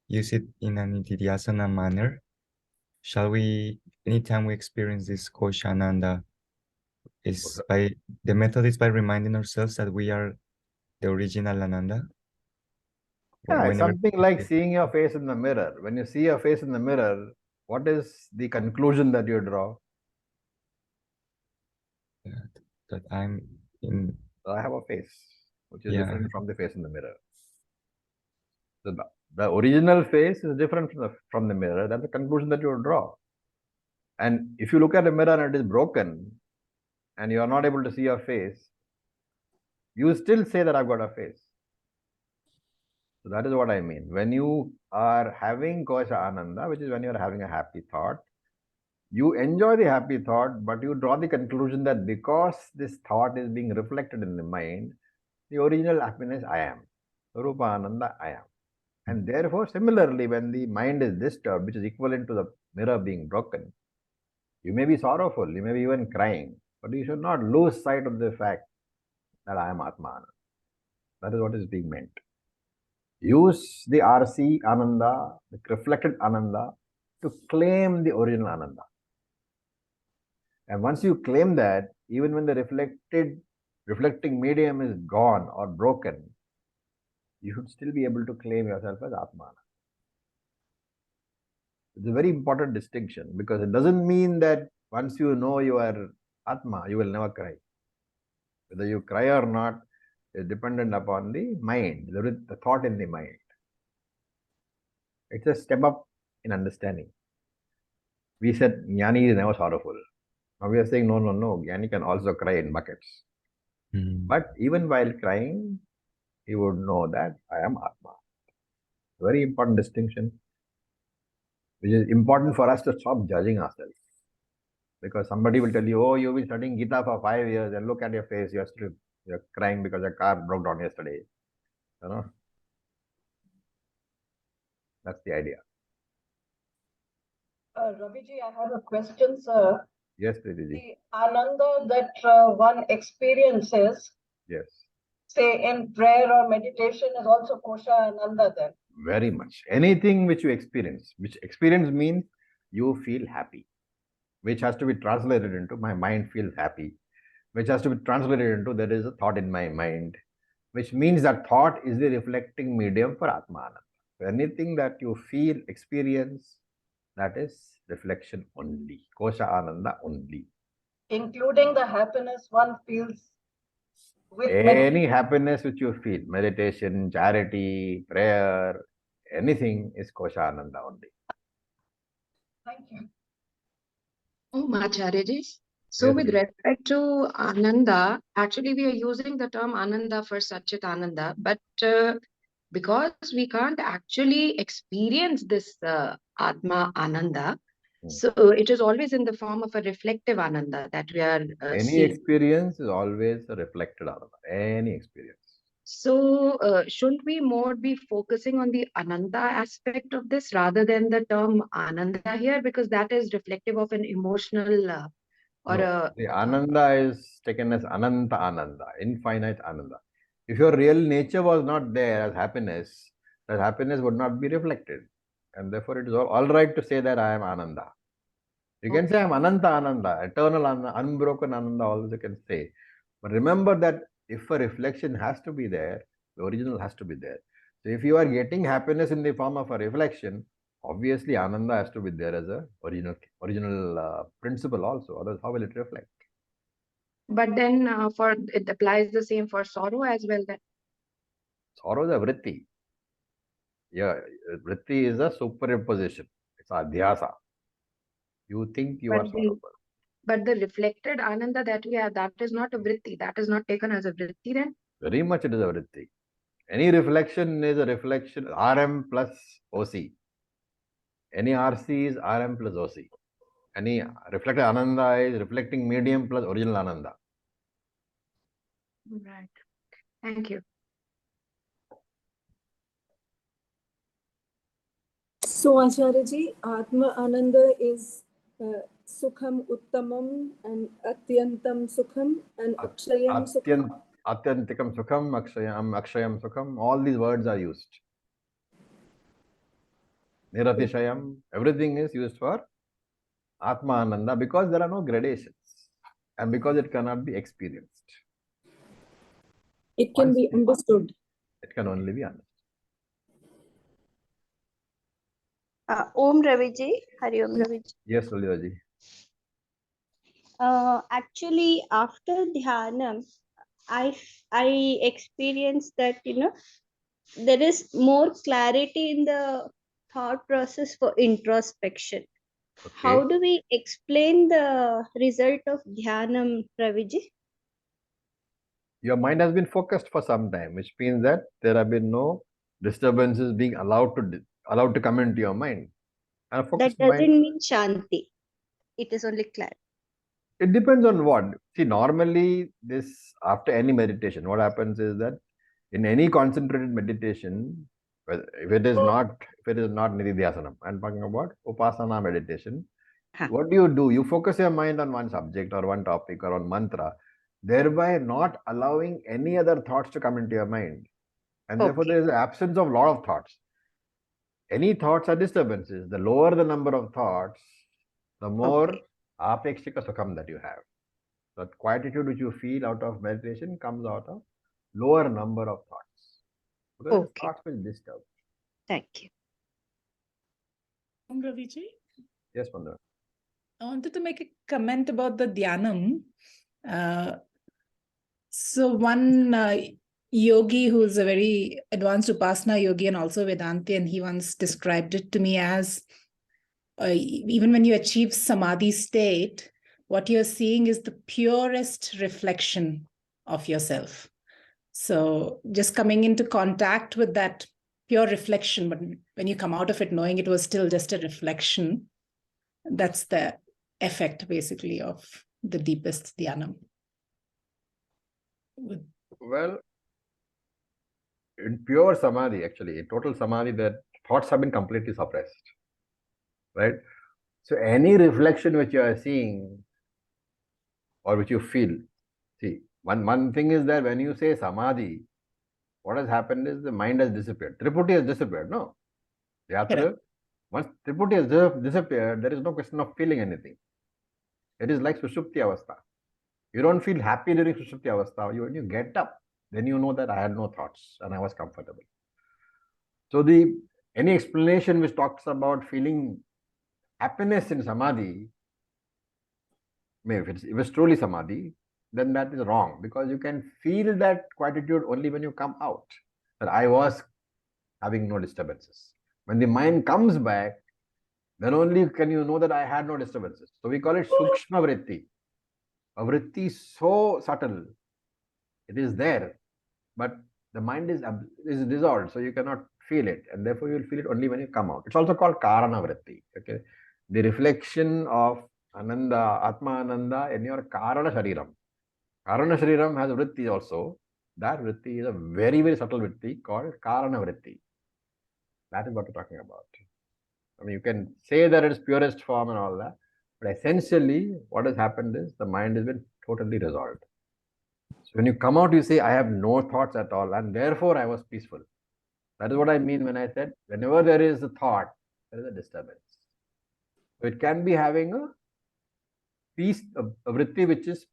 E: use it in an Nididhyasana manner, shall we, anytime we experience this Kosha Ananda, is by the method is by reminding ourselves that we are the original Ananda?
B: Yeah, it's
E: Whenever
B: something like seeing your face in the mirror. When you see your face in the mirror, what is the conclusion that you draw?
E: that I'm in,
B: I have a face, which is
E: Yeah.
B: different from the face in the mirror. So the original face is different from the mirror. That's the conclusion that you draw. And if you look at a mirror and it is broken, and you are not able to see your face, you still say that I've got a face. So that is what I mean. When you are having Kosha Ananda, which is when you are having a happy thought, you enjoy the happy thought, but you draw the conclusion that because this thought is being reflected in the mind, the original happiness I am. Rupa Ananda I am. And therefore, similarly, when the mind is disturbed, which is equivalent to the mirror being broken, you may be sorrowful, you may be even crying, but you should not lose sight of the fact that I am Atma Ananda. That is what is being meant. Use the RC Ananda, the reflected Ananda, to claim the original Ananda. And once you claim that, even when the reflecting medium is gone or broken, you should still be able to claim yourself as Atma. It's a very important distinction because it doesn't mean that once you know you are Atma, you will never cry. Whether you cry or not is dependent upon the mind, the thought in the mind. It's a step up in understanding. We said Jnani is never sorrowful. Now we are saying no, Jnani can also cry in buckets. But even while crying, he would know that I am Atma. Very important distinction, which is important for us to stop judging ourselves. Because somebody will tell you, oh, you've been studying Gita for 5 years and look at your face, you're crying because your car broke down yesterday. You know? That's the idea.
F: Raviji, I have a question, sir.
B: Yes, Pritiji.
F: The Ananda that one experiences,
B: Yes.
F: say in prayer or meditation, is also Kosha Ananda then?
B: Very much. Anything which you experience, which experience means you feel happy, which has to be translated into my mind feels happy, which has to be translated into there is a thought in my mind, which means that thought is the reflecting medium for Atma Ananda. So anything that you feel, experience, that is reflection only, Kosha Ananda only.
F: Including the happiness one feels with
B: Any happiness which you feel, meditation, charity, prayer, anything is Kosha Ananda only.
F: Thank you.
C: Acharya. So
B: Yes,
C: with
B: Ji.
C: respect to Ananda, actually we are using the term Ananda for Satchit Ananda, but because we can't actually experience this Atma Ananda, so it is always in the form of a reflective Ananda that we are
B: Any
C: seeing.
B: experience is always a reflected Ananda. Any experience.
C: So shouldn't we more be focusing on the Ananda aspect of this rather than the term Ananda here, because that is reflective of an emotional or
B: No, the Ananda is taken as Ananta Ananda, infinite Ananda. If your real nature was not there as happiness, that happiness would not be reflected. And therefore, it is all right to say that I am Ananda. You can say I am Ananta Ananda, eternal Ananda, unbroken Ananda, also you can say. But remember that if a reflection has to be there, the original has to be there. So if you are getting happiness in the form of a reflection, obviously Ananda has to be there as a original principle also. Otherwise, how will it reflect?
C: But then for it applies the same for sorrow as well. Then
B: Sorrow is a vritti. Yeah, vritti is a superimposition. It's a dhyasa. You think you are sorrowful.
C: but the reflected Ananda that we have, that is not a vritti. That is not taken as a vritti then.
B: Very much it is a vritti. Any reflection is a reflection, RM plus OC. Any RC is RM plus OC. Any reflected Ananda is reflecting medium plus original Ananda.
C: Right. Thank you.
G: So, Acharya ji, Atma Ananda is Sukham Uttamam and Atyantam Sukham and Akshayam Sukham.
B: Atyantikam Sukham, Akshayam Sukham, all these words are used. Niratishayam, everything is used for Atma Ananda because there are no gradations and because it cannot be experienced.
G: It can be understood.
B: It can only be understood.
H: Om Raviji, Hari Om Raviji.
B: Yes, Lalidaji.
H: Actually, after Dhyana, I experienced that, there is more clarity in the thought process for introspection.
B: Okay.
H: How do we explain the result of Dhyanam, Raviji?
B: Your mind has been focused for some time, which means that there have been no disturbances being allowed to come into your mind. And a
H: That
B: focused
H: doesn't
B: mind,
H: mean Shanti. It is only clarity.
B: it depends on what. See, normally this after any meditation, what happens is that in any concentrated meditation, if it is not Nididhyasanam, I'm talking about Upasana meditation. What do? You focus your mind on one subject or one topic or on mantra, thereby not allowing any other thoughts to come into your mind. And therefore, there is an absence of a lot of thoughts. Any thoughts are disturbances. The lower the number of thoughts, the more apekshika sukham that you have. That quietude which you feel out of meditation comes out of lower number of thoughts. Because thoughts will disturb.
H: Thank you.
I: Raviji,
B: Yes, Pandra.
I: I wanted to make a comment about the Dhyanam. So one yogi who's a very advanced Upasana yogi and also Vedanti, and he once described it to me as even when you achieve Samadhi state, what you're seeing is the purest reflection of yourself. So just coming into contact with that pure reflection, but when you come out of it knowing it was still just a reflection, that's the effect basically of the deepest Dhyanam.
B: Well, in pure Samadhi, actually, in total Samadhi, the thoughts have been completely suppressed. Right? So any reflection which you are seeing or which you feel, see, one thing is that when you say Samadhi, what has happened is the mind has disappeared. Triputi has disappeared, no? Once Triputi has disappeared, there is no question of feeling anything. It is like Sushupti Avastha. You don't feel happy during Sushupti Avastha. When you get up, then you know that I had no thoughts and I was comfortable. So any explanation which talks about feeling happiness in Samadhi, maybe if it's truly Samadhi, then that is wrong because you can feel that quietude only when you come out. That I was having no disturbances. When the mind comes back, then only can you know that I had no disturbances. So we call it Sukshma Vritti. A vritti is so subtle. It is there, but the mind is dissolved, so you cannot feel it, and therefore you will feel it only when you come out. It's also called Karana Vritti. Okay, the reflection of Ananda, Atma Ananda in your Karana Shariram. Karana Shariram has a vritti also. That vritti is a very, very subtle vritti called Karana Vritti. That is what we're talking about. I mean, you can say that it is purest form and all that, but essentially what has happened is the mind has been totally resolved. So when you come out, you say, I have no thoughts at all, and therefore I was peaceful. That is what I mean when I said, whenever there is a thought, there is a disturbance. So it can be having a peace, a vritti which is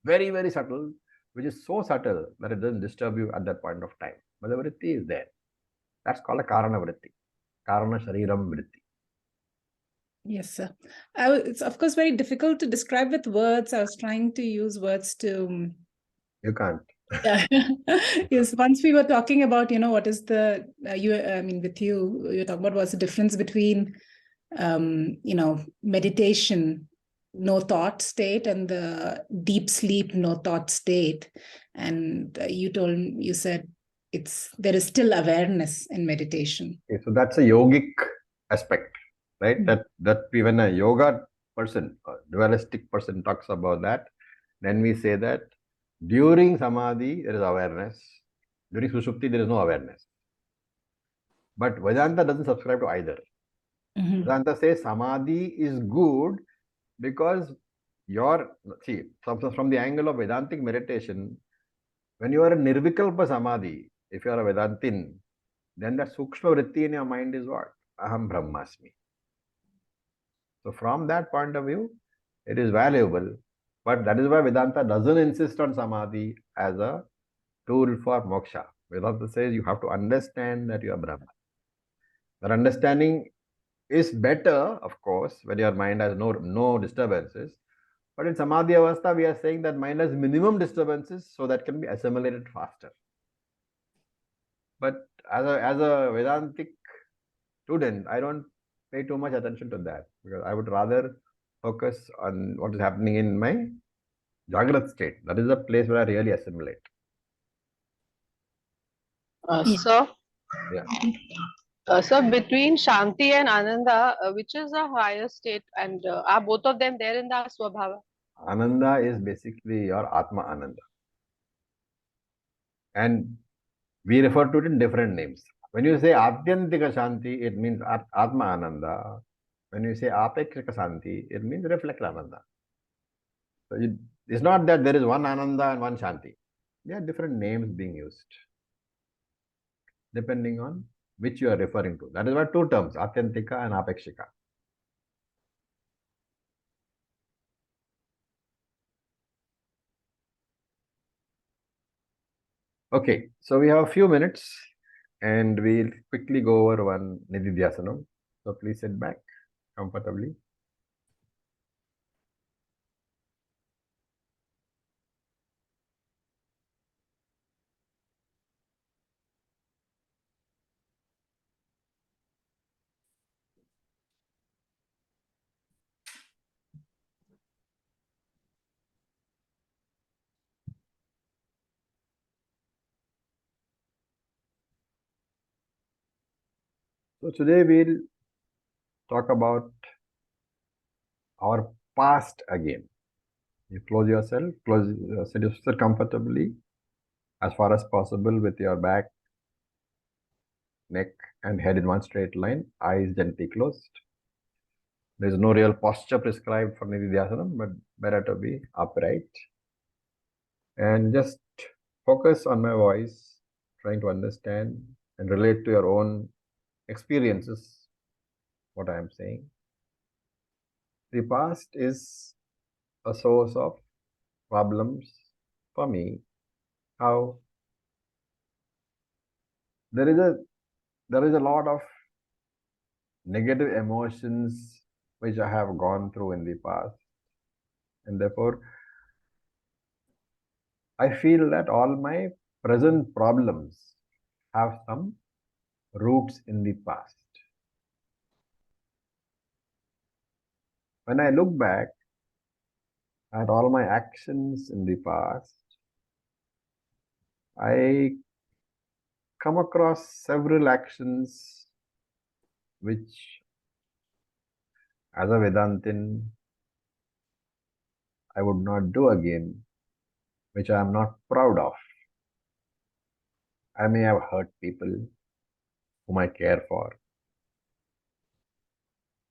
B: very, very subtle, which is so subtle that it doesn't disturb you at that point of time. But the vritti is there. That's called a Karana Vritti. Karana Shariram Vritti.
I: Yes, sir. It's of course very difficult to describe with words. I was trying to use words to...
B: You can't.
I: Yeah. Yes, once we were talking about, what is the, with you, you're talking about what's the difference between, meditation, no thought state and the deep sleep, no thought state. And you said there is still awareness in meditation.
B: Okay, so that's a yogic aspect, right? That when a yoga person, a dualistic person talks about that, then we say that during Samadhi, there is awareness. During Sushupti, there is no awareness. But Vedanta doesn't subscribe to either.
I: Mhm.
B: Vedanta says samadhi is good because from the angle of Vedantic meditation, when you are in Nirvikalpa Samadhi, if you are a Vedantin, then that Sukshma Vritti in your mind is what? Aham Brahmasmi. So from that point of view, it is valuable. But that is why Vedanta doesn't insist on Samadhi as a tool for moksha. Vedanta says you have to understand that you are Brahman. That understanding is better, of course, when your mind has no disturbances. But in Samadhi Avastha, we are saying that mind has minimum disturbances so that can be assimilated faster. But as a Vedantic student, I don't pay too much attention to that because I would rather focus on what is happening in my Jagrat state. That is the place where I really assimilate.
D: So,
B: Yeah.
D: so between Shanti and Ananda, which is the higher state, and are both of them there in the Swabhava?
B: Ananda is basically your Atma Ananda. And we refer to it in different names. When you say Atyantika Shanti, it means Atma Ananda. When you say Apekshika Shanti, it means reflect Ananda. So it's not that there is one Ananda and one Shanti. There are different names being used depending on which you are referring to. That is why two terms, Atyantika and Apekshika. Okay, so we have a few minutes and we'll quickly go over one Nididhyasanam. So please sit back comfortably. So today we'll talk about our past again. You close yourself, sit comfortably as far as possible with your back, neck and head in one straight line, eyes gently closed. There is no real posture prescribed for Nididhyasanam, but better to be upright. And just focus on my voice, trying to understand and relate to your own experiences, what I am saying. The past is a source of problems for me. How there is a lot of negative emotions which I have gone through in the past, and therefore I feel that all my present problems have some roots in the past. When I look back at all my actions in the past, I come across several actions which, as a Vedantin, I would not do again, which I am not proud of. I may have hurt people whom I care for.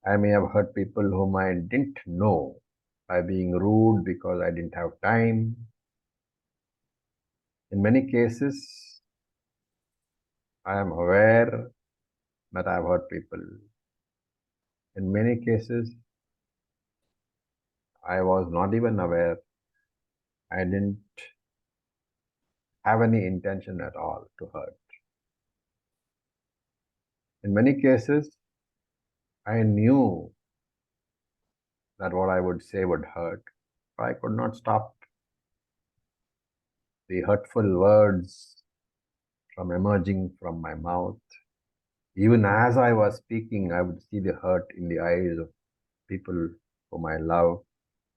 B: I may have hurt people whom I didn't know by being rude because I didn't have time. In many cases, I am aware that I have hurt people. In many cases, I was not even aware. I didn't have any intention at all to hurt. In many cases, I knew that what I would say would hurt, but I could not stop the hurtful words from emerging from my mouth. Even as I was speaking, I would see the hurt in the eyes of people whom I love,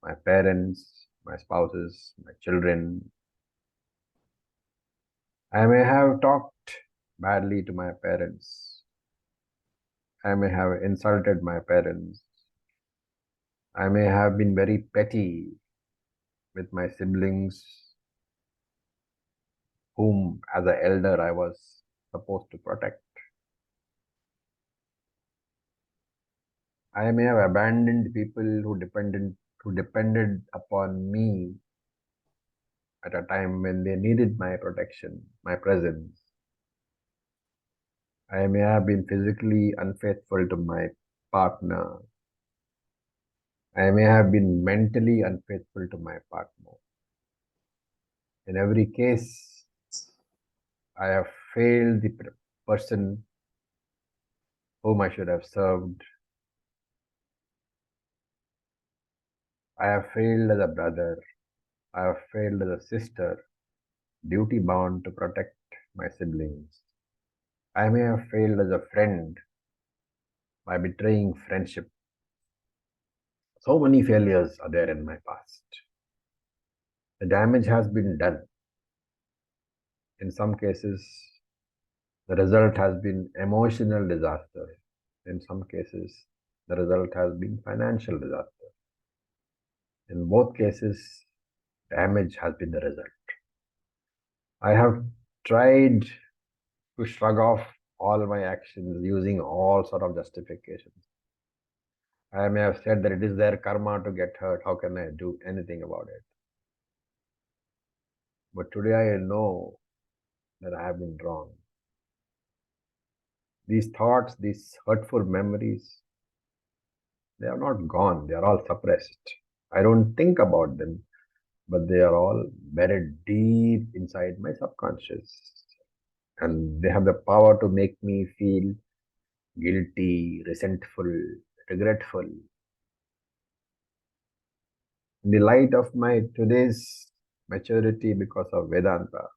B: my parents, my spouses, my children. I may have talked badly to my parents. I may have insulted my parents. I may have been very petty with my siblings, whom as an elder I was supposed to protect. I may have abandoned people who depended upon me at a time when they needed my protection, my presence. I may have been physically unfaithful to my partner. I may have been mentally unfaithful to my partner. In every case, I have failed the person whom I should have served. I have failed as a brother. I have failed as a sister, duty bound to protect my siblings. I may have failed as a friend by betraying friendship. So many failures are there in my past. The damage has been done. In some cases, the result has been emotional disaster. In some cases, the result has been financial disaster. In both cases, damage has been the result. I have tried to shrug off all my actions using all sort of justifications. I may have said that it is their karma to get hurt. How can I do anything about it? But today I know that I have been wrong. These thoughts, these hurtful memories, they are not gone. They are all suppressed. I don't think about them, but they are all buried deep inside my subconscious. And they have the power to make me feel guilty, resentful, regretful. In the light of my today's maturity because of Vedanta,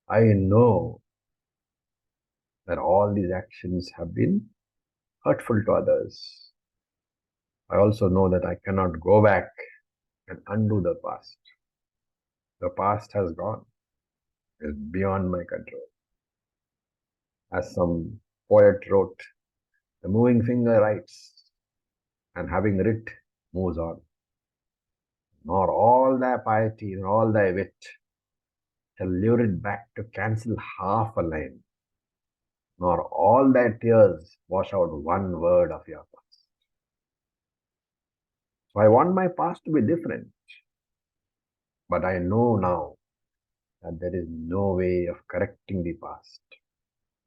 B: I know that all these actions have been hurtful to others. I also know that I cannot go back and undo the past. The past has gone. It's beyond my control. As some poet wrote, the moving finger writes, and having writ moves on. Nor all thy piety, nor all thy wit shall lure it back to cancel half a line, nor all thy tears wash out one word of your past. So I want my past to be different, but I know now that there is no way of correcting the past,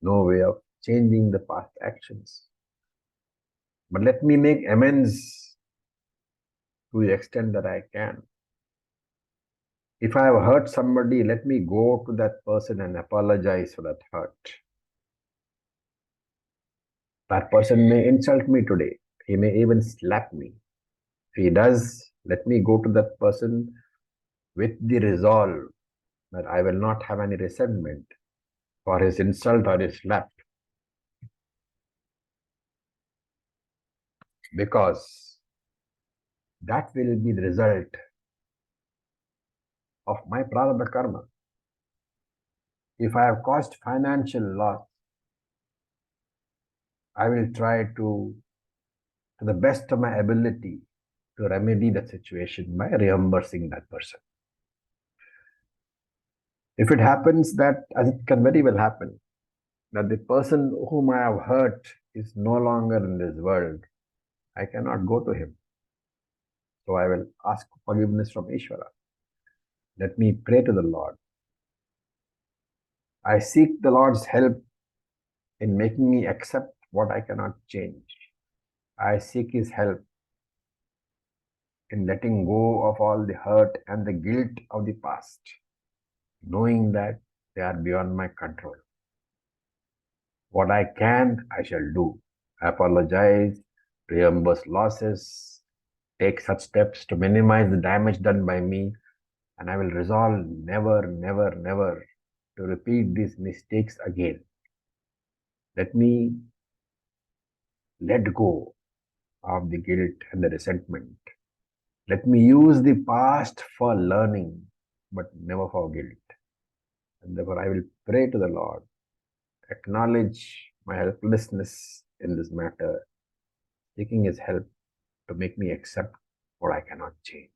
B: no way of changing the past actions. But let me make amends to the extent that I can. If I have hurt somebody, let me go to that person and apologize for that hurt. That person may insult me today. He may even slap me. If he does, let me go to that person with the resolve that I will not have any resentment for his insult or his slap. Because that will be the result of my prarabdha karma. If I have caused financial loss, I will try to the best of my ability, to remedy the situation by reimbursing that person. If it happens that, as it can very well happen, that the person whom I have hurt is no longer in this world, I cannot go to him. So I will ask forgiveness from Easwaran. Let me pray to the Lord. I seek the Lord's help in making me accept what I cannot change. I seek His help in letting go of all the hurt and the guilt of the past, knowing that they are beyond my control. What I can, I shall do. Apologize, reimburse losses, take such steps to minimize the damage done by me, and I will resolve never, never, never to repeat these mistakes again. Let me let go of the guilt and the resentment. Let me use the past for learning, but never for guilt. And therefore, I will pray to the Lord, acknowledge my helplessness in this matter, seeking His help to make me accept what I cannot change.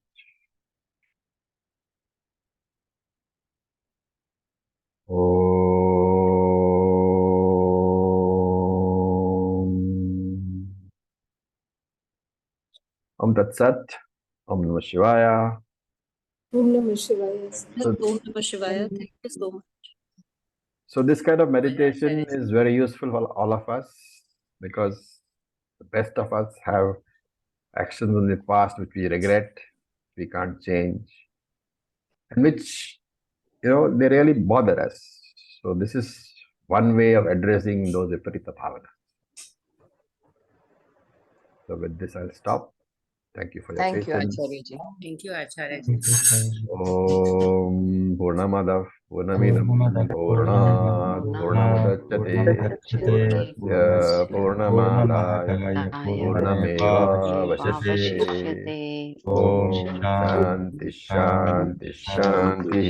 B: Om. Om Tat Sat. Om Namah Shivaya.
G: Om Namah Shivaya.
B: So,
J: Om Namah Shivaya. Thank you so much.
B: so this kind of meditation is very useful for all of us because the best of us have actions in the past which we regret, we can't change, and which, they really bother us. So this is one way of addressing those viparita bhavana. So with this, I'll stop. Thank you for your
K: Thank you,
B: patience.
K: Acharya ji.
J: Thank you, Acharya.
B: Om Purnamadav Purnamidam Purnat Purnamudachyate Purnasya Purnamadaya Purnameva Vashyate. Om Shanti Shanti Shanti.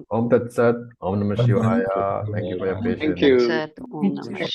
B: Om Tat Sat. Om Namah Shivaya. Thank you for your patience.
K: Om Namah Shivaya.